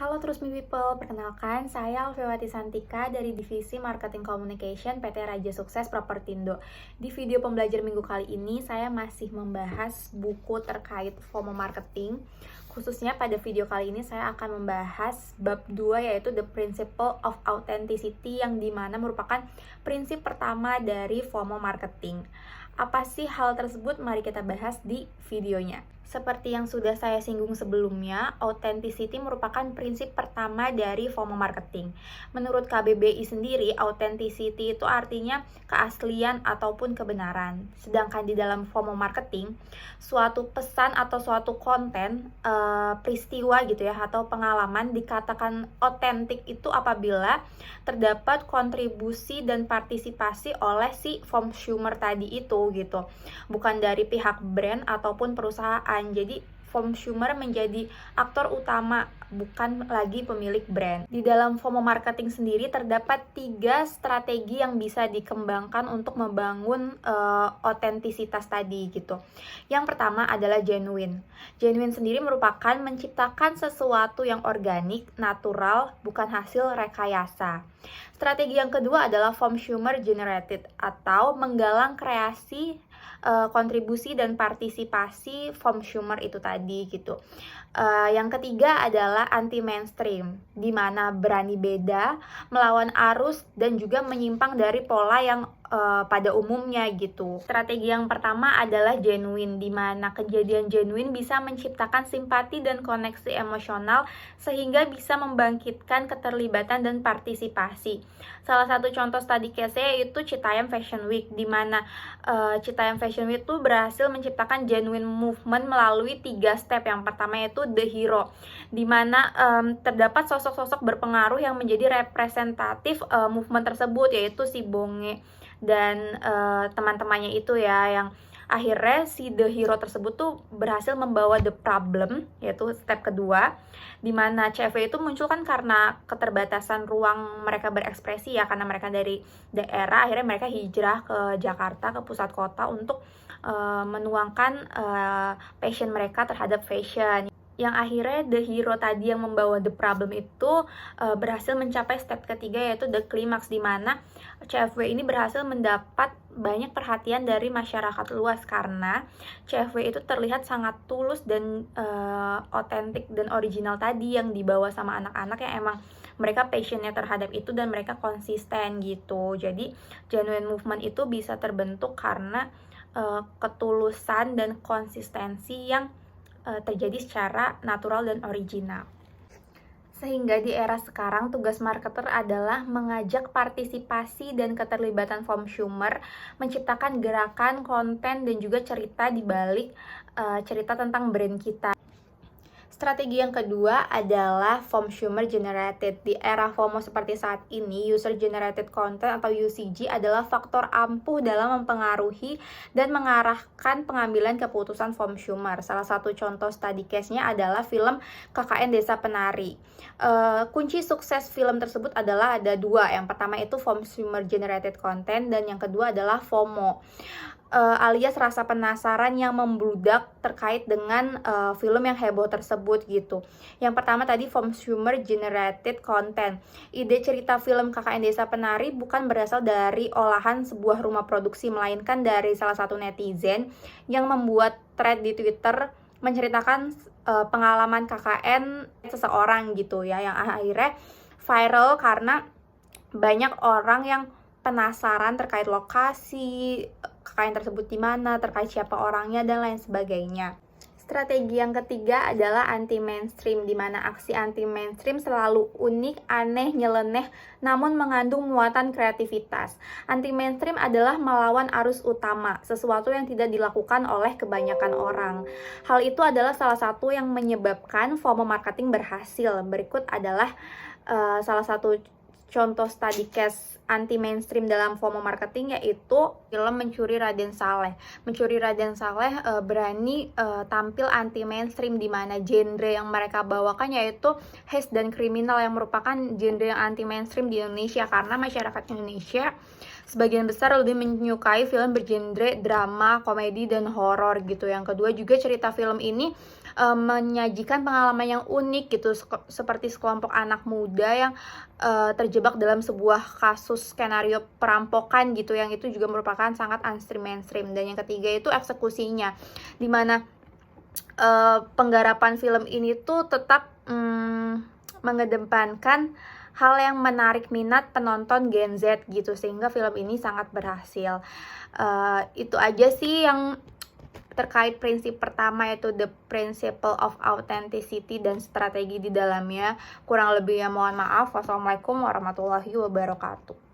Halo Terus Me People, perkenalkan saya Alfiwati Santika dari Divisi Marketing Communication PT Raja Sukses Propertindo. Di video pembelajar minggu kali ini, saya masih membahas buku terkait FOMO Marketing. Khususnya pada video kali ini saya akan membahas bab 2 yaitu The Principle of Authenticity yang dimana merupakan prinsip pertama dari FOMO Marketing. Apa sih hal tersebut? Mari kita bahas di videonya. Seperti yang sudah saya singgung sebelumnya, authenticity merupakan prinsip pertama dari FOMO marketing. Menurut KBBI sendiri, authenticity itu artinya keaslian ataupun kebenaran. Sedangkan di dalam FOMO marketing, suatu pesan atau suatu konten, peristiwa gitu ya, atau pengalaman dikatakan otentik itu apabila terdapat kontribusi dan partisipasi oleh si consumer tadi itu gitu. Bukan dari pihak brand ataupun perusahaan. Jadi consumer menjadi aktor utama, bukan lagi pemilik brand. Di dalam FOMO marketing sendiri terdapat 3 strategi yang bisa dikembangkan untuk membangun otentisitas tadi gitu. Yang pertama adalah genuine. Genuine sendiri merupakan menciptakan sesuatu yang organik, natural, bukan hasil rekayasa. Strategi yang kedua adalah consumer generated atau menggalang kreasi, kontribusi dan partisipasi consumer itu tadi gitu. Yang ketiga adalah anti mainstream, di mana berani beda, melawan arus dan juga menyimpang dari pola yang pada umumnya gitu. Strategi yang pertama adalah genuine, di mana kejadian genuine bisa menciptakan simpati dan koneksi emosional sehingga bisa membangkitkan keterlibatan dan partisipasi. Salah satu contoh study case-nya yaitu Citayam Fashion Week, di mana Citayam Fashion Week itu berhasil menciptakan genuine movement melalui 3 step. Yang pertama yaitu The Hero, di mana terdapat sosok-sosok berpengaruh yang menjadi representatif movement tersebut, yaitu si Bonge dan teman-temannya itu ya, yang akhirnya si The Hero tersebut tuh berhasil membawa The Problem, yaitu step kedua, di mana CV itu muncul kan karena keterbatasan ruang mereka berekspresi ya, karena mereka dari daerah, akhirnya mereka hijrah ke Jakarta, ke pusat kota untuk menuangkan passion mereka terhadap fashion. Yang akhirnya The Hero tadi yang membawa The Problem itu berhasil mencapai step ketiga yaitu The Climax, di mana CFW ini berhasil mendapat banyak perhatian dari masyarakat luas karena CFW itu terlihat sangat tulus dan otentik dan original tadi yang dibawa sama anak-anak yang emang mereka passionnya terhadap itu dan mereka konsisten gitu. Jadi genuine movement itu bisa terbentuk karena ketulusan dan konsistensi yang terjadi secara natural dan original. Sehingga di era sekarang tugas marketer adalah mengajak partisipasi dan keterlibatan consumer, menciptakan gerakan, konten, dan juga cerita di balik cerita tentang brand kita. Strategi yang kedua adalah consumer generated. Di era FOMO seperti saat ini, user generated content atau UCG adalah faktor ampuh dalam mempengaruhi dan mengarahkan pengambilan keputusan consumer. Salah satu contoh study case-nya adalah film KKN Desa Penari. Kunci sukses film tersebut adalah ada 2. Yang pertama itu consumer generated content dan yang kedua adalah FOMO. Alias rasa penasaran yang membludak terkait dengan film yang heboh tersebut gitu. Yang pertama tadi consumer generated content. Ide cerita film KKN Desa Penari bukan berasal dari olahan sebuah rumah produksi, melainkan dari salah satu netizen yang membuat thread di Twitter menceritakan pengalaman KKN seseorang gitu ya, yang akhirnya viral karena banyak orang yang penasaran terkait lokasi KKN tersebut di mana, terkait siapa orangnya dan lain sebagainya. Strategi yang ketiga adalah anti mainstream, di mana aksi anti mainstream selalu unik, aneh, nyeleneh, namun mengandung muatan kreativitas. Anti mainstream adalah melawan arus utama, sesuatu yang tidak dilakukan oleh kebanyakan orang. Hal itu adalah salah satu yang menyebabkan FOMO marketing berhasil. Berikut adalah salah satu contoh study case anti mainstream dalam FOMO marketing, yaitu film Mencuri Raden Saleh. Mencuri Raden Saleh berani tampil anti mainstream, di mana genre yang mereka bawakan yaitu heist dan kriminal, yang merupakan genre yang anti mainstream di Indonesia karena masyarakat Indonesia sebagian besar lebih menyukai film bergenre drama, komedi, dan horor gitu. Yang kedua juga cerita film ini menyajikan pengalaman yang unik gitu, seperti sekelompok anak muda yang terjebak dalam sebuah kasus skenario perampokan gitu, yang itu juga merupakan sangat mainstream. Dan yang ketiga itu eksekusinya, dimana penggarapan film ini tuh tetap mengedepankan hal yang menarik minat penonton Gen Z gitu, sehingga film ini sangat berhasil. Itu aja sih yang terkait prinsip pertama, yaitu the principle of authenticity dan strategi di dalamnya. Kurang lebihnya mohon maaf. Wassalamualaikum warahmatullahi wabarakatuh.